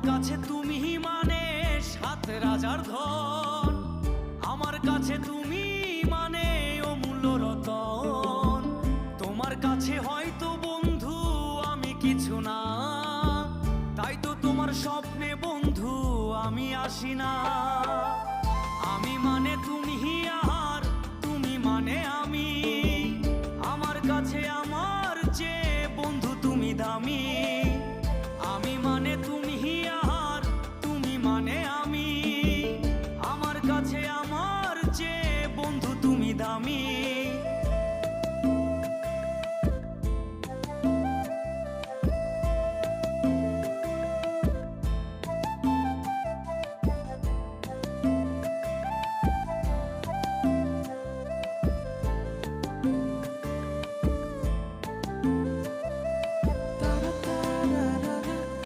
কাছে তুমি মানে সাত রাজার ধন, আমার কাছে তুমি মানে অমূল্য রতন। তোমার কাছে হয়তো বন্ধু আমি কিছু না, তাই তো তোমার স্বপ্নে বন্ধু আমি আসি না। আমি